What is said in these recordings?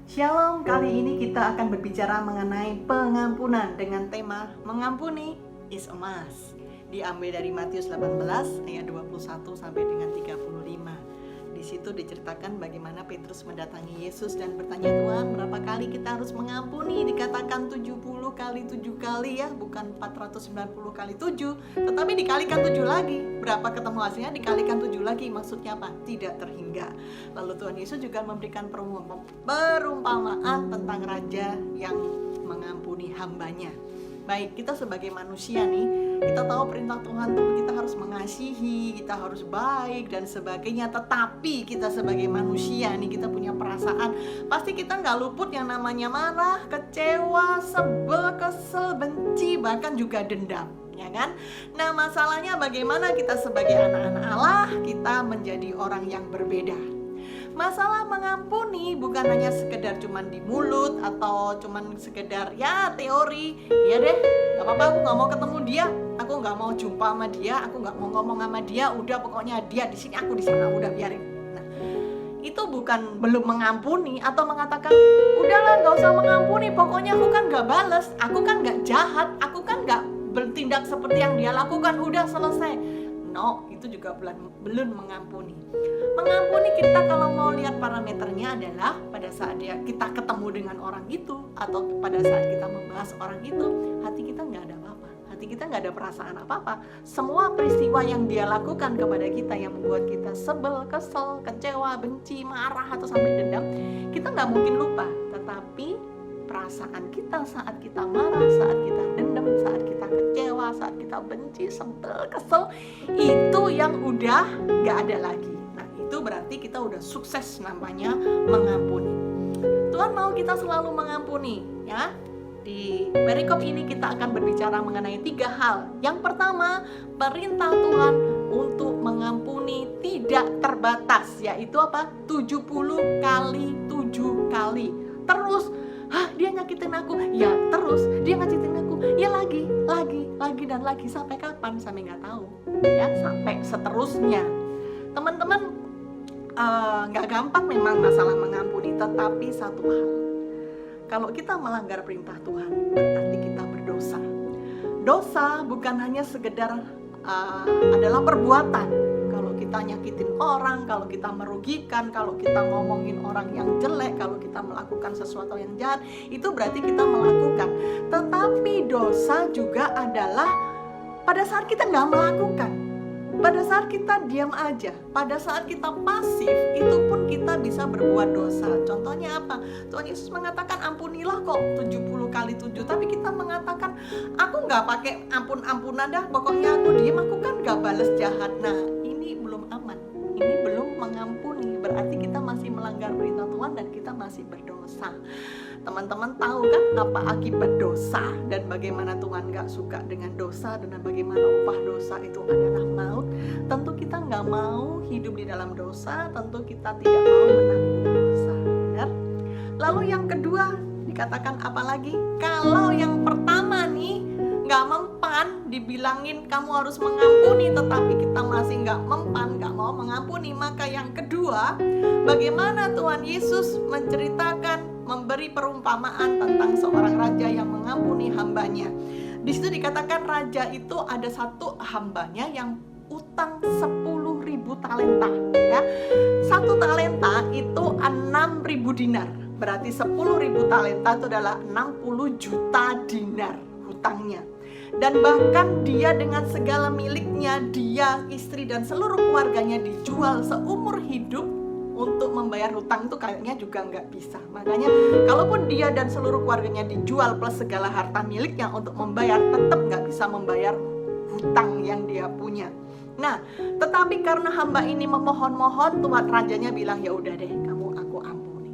Shalom, kali ini kita akan berbicara mengenai pengampunan dengan tema mengampuni is a must. Diambil dari Matius 18 ayat 21 sampai dengan 35. Di situ diceritakan bagaimana Petrus mendatangi Yesus dan bertanya, Tuhan, berapa kali kita harus mengampuni? Dikatakan 70 kali 7 kali ya, bukan 490 kali 7, tetapi dikalikan 7 lagi. Berapa ketemu hasilnya? Dikalikan 7 lagi. Maksudnya apa? Tidak terhingga. Lalu Tuhan Yesus juga memberikan perumpamaan tentang raja yang mengampuni hambanya. Baik, kita sebagai manusia nih, kita tahu perintah Tuhan tuh kita harus mengasihi, kita harus baik dan sebagainya. Tetapi kita sebagai manusia nih, kita punya perasaan. Pasti kita nggak luput yang namanya marah, kecewa, sebel, kesel, benci, bahkan juga dendam, ya kan? Nah, masalahnya bagaimana kita sebagai anak-anak Allah, kita menjadi orang yang berbeda. Masalah mengampuni bukan hanya sekedar cuman di mulut atau cuman sekedar ya teori. Ya deh, gak apa-apa, aku gak mau ketemu dia, aku gak mau jumpa sama dia, aku gak mau ngomong sama dia, udah pokoknya dia di sini, aku di sana, udah biarin. Nah, itu bukan belum mengampuni atau mengatakan udahlah gak usah mengampuni, pokoknya aku kan gak bales, aku kan gak jahat, aku kan gak bertindak seperti yang dia lakukan, udah selesai. No, itu juga belum mengampuni. Mengampuni kita kalau mau lihat parameternya adalah pada saat kita ketemu dengan orang itu atau pada saat kita membahas orang itu, hati kita nggak ada apa-apa, hati kita nggak ada perasaan apa-apa. Semua peristiwa yang dia lakukan kepada kita yang membuat kita sebel, kesel, kecewa, benci, marah atau sampai dendam, kita nggak mungkin lupa. Tetapi perasaan kita saat kita marah, saat kita dendam, saat kita kecewa, saat kita benci, sebel, kesel, itu yang udah gak ada lagi. Nah, itu berarti kita udah sukses namanya mengampuni. Tuhan mau kita selalu mengampuni, ya. Di perikop ini kita akan berbicara mengenai 3 hal. Yang pertama, perintah Tuhan untuk mengampuni tidak terbatas, yaitu apa? 70 kali 7 kali. Terus dia nyakitin aku, ya terus dia nyakitin aku, ya lagi dan lagi, sampai kapan? Sampai nggak tahu, ya, sampai seterusnya. Teman-teman, nggak gampang memang masalah mengampuni, tetapi satu hal, kalau kita melanggar perintah Tuhan, berarti kita berdosa. Dosa bukan hanya sekedar adalah perbuatan. Kita nyakitin orang, kalau kita merugikan, kalau kita ngomongin orang yang jelek, kalau kita melakukan sesuatu yang jahat, itu berarti kita melakukan. Tetapi dosa juga adalah pada saat kita nggak melakukan, pada saat kita diam aja, pada saat kita pasif, itu pun kita bisa berbuat dosa. Contohnya apa? Tuhan Yesus mengatakan ampunilah kok 70 kali 7, tapi kita mengatakan aku nggak pakai ampun-ampunan dah, pokoknya aku diam, aku kan nggak bales jahat. Nah, ini belum aman, ini belum mengampuni, berarti kita masih melanggar perintah Tuhan dan kita masih berdosa. Teman-teman tahu kan apa akibat dosa dan bagaimana Tuhan gak suka dengan dosa dan bagaimana upah dosa itu adalah maut. Tentu kita gak mau hidup di dalam dosa, tentu kita tidak mau menanggung dosa, benar? Lalu yang kedua dikatakan apa lagi? Kalau yang pertama nih gak mempan, dibilangin kamu harus mengampuni, tetapi kita masih gak mempan, gak mau mengampuni, maka yang kedua, bagaimana Tuhan Yesus menceritakan, memberi perumpamaan tentang seorang raja yang mengampuni hambanya. Di situ dikatakan raja itu ada satu hambanya yang utang 10.000 talenta, ya. 1 talenta itu 6.000 dinar. Berarti 10.000 talenta itu adalah 60 juta dinar hutangnya. Dan bahkan dia dengan segala miliknya, dia, istri dan seluruh keluarganya dijual seumur hidup untuk membayar hutang itu kayaknya juga nggak bisa. Makanya kalaupun dia dan seluruh keluarganya dijual plus segala harta miliknya untuk membayar, tetap nggak bisa membayar hutang yang dia punya. Nah, tetapi karena hamba ini memohon-mohon, Tuhan rajanya bilang ya udah deh, kamu aku ampuni.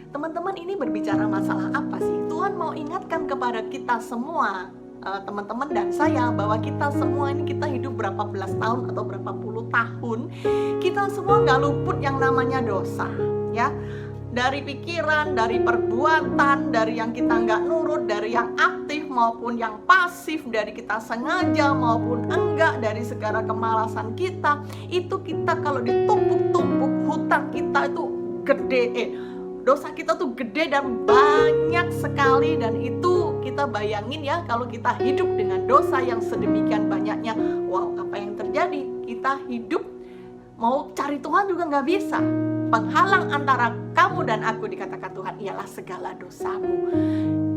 Teman-teman, ini berbicara masalah apa sih? Tuhan mau ingatkan kepada kita semua, teman-teman dan saya, bahwa kita semua ini, kita hidup berapa belas tahun atau berapa puluh tahun, kita semua nggak luput yang namanya dosa, ya. Dari pikiran, dari perbuatan, dari yang kita nggak nurut, dari yang aktif maupun yang pasif, dari kita sengaja maupun enggak, dari segala kemalasan kita, itu kita kalau ditumpuk-tumpuk hutang kita itu gede, Dosa kita tuh gede dan banyak sekali, dan itu kita bayangin ya, kalau kita hidup dengan dosa yang sedemikian banyaknya, wow, apa yang terjadi? Kita hidup mau cari Tuhan juga nggak bisa. Penghalang antara kamu dan aku, dikatakan Tuhan, ialah segala dosamu.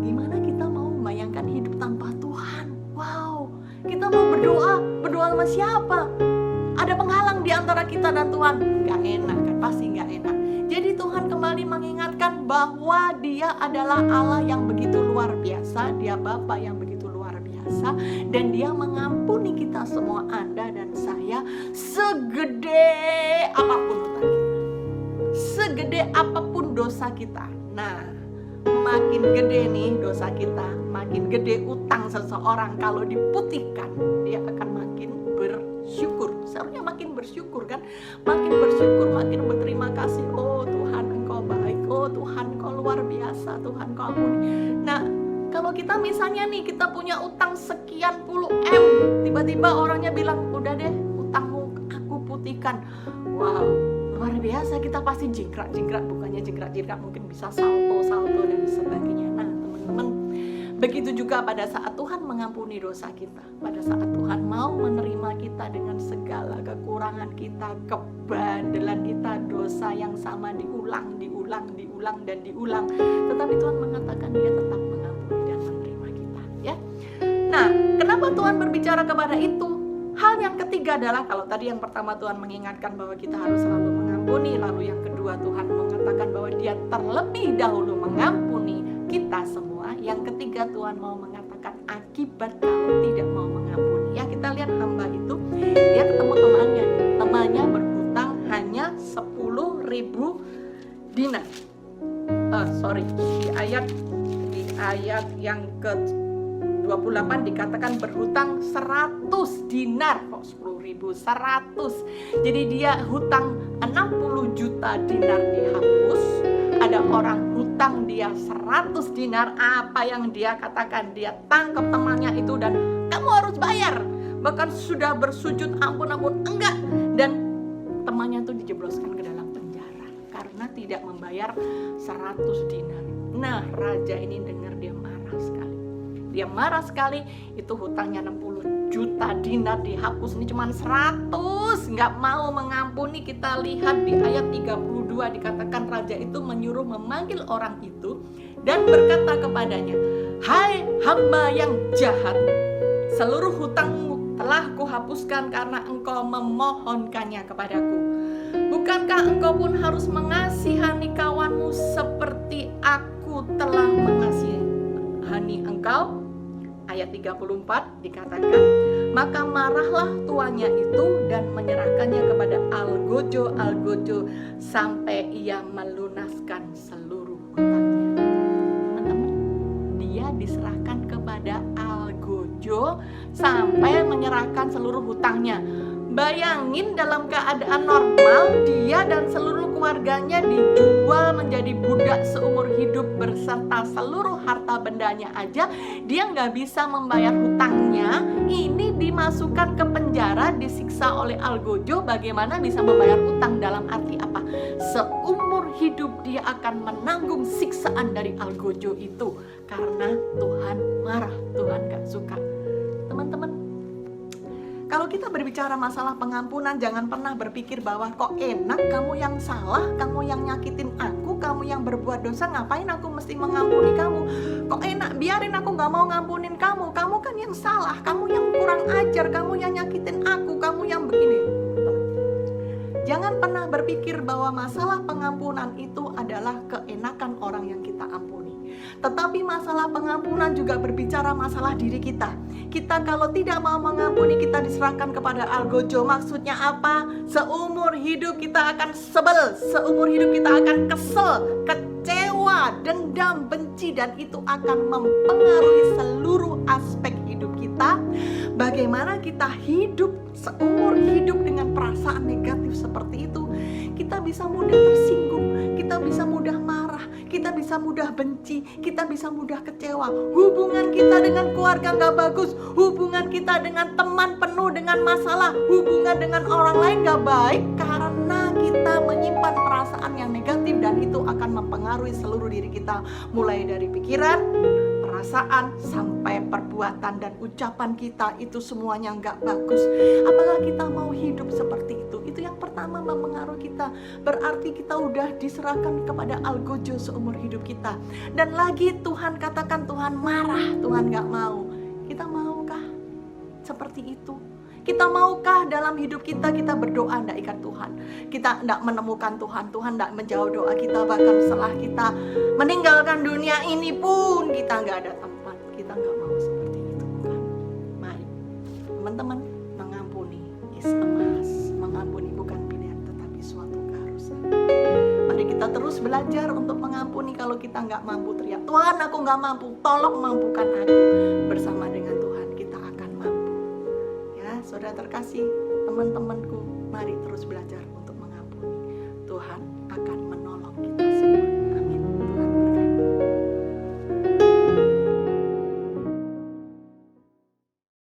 Gimana kita mau membayangkan hidup tanpa Tuhan? Wow, kita mau berdoa sama siapa? Ada penghalang di antara kita dan Tuhan, gak enak kan, pasti gak enak. Jadi Tuhan kembali mengingatkan bahwa Dia adalah Allah yang begitu luar biasa, Dia Bapa yang begitu luar biasa, dan Dia mengampuni kita semua, Anda dan saya, segede apapun hutang kita, segede apapun dosa kita. Nah, makin gede nih dosa kita, makin gede utang seseorang, kalau diputihkan, dia akan makin bersyukur. Seharusnya makin bersyukur kan, makin bersyukur, makin berterima kasih. Oh Tuhan, Engkau baik, oh Tuhan, Engkau luar biasa, Tuhan, Engkau ampuni. Nah, kalau kita misalnya nih, kita punya utang sekian puluh M, tiba-tiba orangnya bilang, udah deh, utangmu aku putihkan. Wow, luar biasa, kita pasti jingkrak-jingkrak, bukannya jingkrak-jingkrak, mungkin bisa salto-salto dan sebagainya. Nah teman-teman, begitu juga pada saat Tuhan mengampuni dosa kita, pada saat Tuhan mau menerima kita dengan segala kekurangan kita, kebandelan kita, dosa yang sama diulang, dan diulang. Tetapi Tuhan mengatakan Dia tetap mengampuni dan menerima kita, ya. Nah, kenapa Tuhan berbicara kepada itu? Hal yang ketiga adalah, kalau tadi yang pertama Tuhan mengingatkan bahwa kita harus selalu mengampuni, lalu yang kedua Tuhan mengatakan bahwa Dia terlebih dahulu mengampuni kita semua. Yang ketiga Tuhan mau mengatakan akibat kalau tidak mau mengampuni. Ya, kita lihat hamba itu, dia ketemu temannya berhutang hanya 10.000 dinar. Di ayat yang ke 28 dikatakan berhutang 100 dinar. Kok 10.000? 100. Jadi dia hutang 60 juta dinar dihapus. Ada orang hutang dia 100 dinar. Apa yang dia katakan? Dia tangkap temannya itu dan kamu harus bayar. Bahkan sudah bersujud, ampun, enggak. Dan temannya itu dijebloskan ke dalam penjara karena tidak membayar 100 dinar. Nah, raja ini dengar, dia marah sekali. Dia marah sekali, itu hutangnya 60 juta dinar dihapus, ini cuma 100, nggak mau mengampuni. Kita lihat di ayat 32 dikatakan raja itu menyuruh memanggil orang itu dan berkata kepadanya, hai hamba yang jahat, seluruh hutangmu telah kuhapuskan karena engkau memohonkannya kepadaku. Bukankah engkau pun harus mengasihani kawanmu seperti aku telah mengasihani engkau? Ayat 34 dikatakan, maka marahlah tuannya itu dan menyerahkannya kepada algojo sampai ia melunaskan seluruh hutangnya. Teman-teman, dia diserahkan kepada algojo sampai menyerahkan seluruh hutangnya. Bayangin, dalam keadaan normal dia dan seluruh keluarganya dijual menjadi budak seumur hidup berserta seluruh harta bendanya aja. Dia nggak bisa membayar hutangnya. Ini dimasukkan ke penjara, disiksa oleh algojo. Bagaimana bisa membayar hutang? Dalam arti apa? Seumur hidup dia akan menanggung siksaan dari algojo itu karena Tuhan marah, Tuhan gak suka. Teman-teman, kalau kita berbicara masalah pengampunan, jangan pernah berpikir bahwa kok enak, kamu yang salah, kamu yang nyakitin aku, kamu yang berbuat dosa, ngapain aku mesti mengampuni kamu? Kok enak, biarin aku gak mau ngampunin kamu, kamu kan yang salah, kamu yang kurang ajar, kamu yang nyakitin aku, kamu yang begini. Jangan pernah berpikir bahwa masalah pengampunan itu adalah keenakan orang yang kita ampuni. Tetapi masalah pengampunan juga berbicara masalah diri kita. Kita kalau tidak mau mengampuni, kita diserahkan kepada algojo. Maksudnya apa? Seumur hidup kita akan sebel, seumur hidup kita akan kesel, kecewa, dendam, benci, dan itu akan mempengaruhi seluruh aspek hidup kita. Bagaimana kita hidup seumur hidup dengan perasaan negatif seperti itu, kita bisa mudah tersinggung, kita bisa mudah marah, kita bisa mudah benci, kita bisa mudah kecewa. Hubungan kita dengan keluarga gak bagus, hubungan kita dengan teman penuh dengan masalah, hubungan dengan orang lain gak baik karena kita menyimpan perasaan yang negatif, dan itu akan mempengaruhi seluruh diri kita, mulai dari pikiran, perasaan, sampai perbuatan dan ucapan kita. Itu semuanya nggak bagus. Apakah kita mau hidup seperti itu? Itu yang pertama mempengaruhi kita. Berarti kita udah diserahkan kepada algojo seumur hidup kita. Dan lagi Tuhan katakan Tuhan marah, Tuhan nggak mau. Kita maukah seperti itu? Kita maukah dalam hidup kita berdoa tidak ikat Tuhan? Kita tidak menemukan Tuhan, Tuhan tidak menjawab doa kita. Bahkan setelah kita meninggalkan dunia ini pun kita nggak ada tempat. Kita nggak mau seperti itu, kan? Mari teman-teman, mengampuni is a must. Mengampuni bukan pilihan tetapi suatu keharusan. Mari kita terus belajar untuk mengampuni. Kalau kita nggak mampu, teriak, Tuhan aku nggak mampu, tolong mampukan aku. Bersama dengan Tuhan kita akan mampu. Saudara terkasih, teman-temanku, mari terus belajar untuk mengampuni. Tuhan akan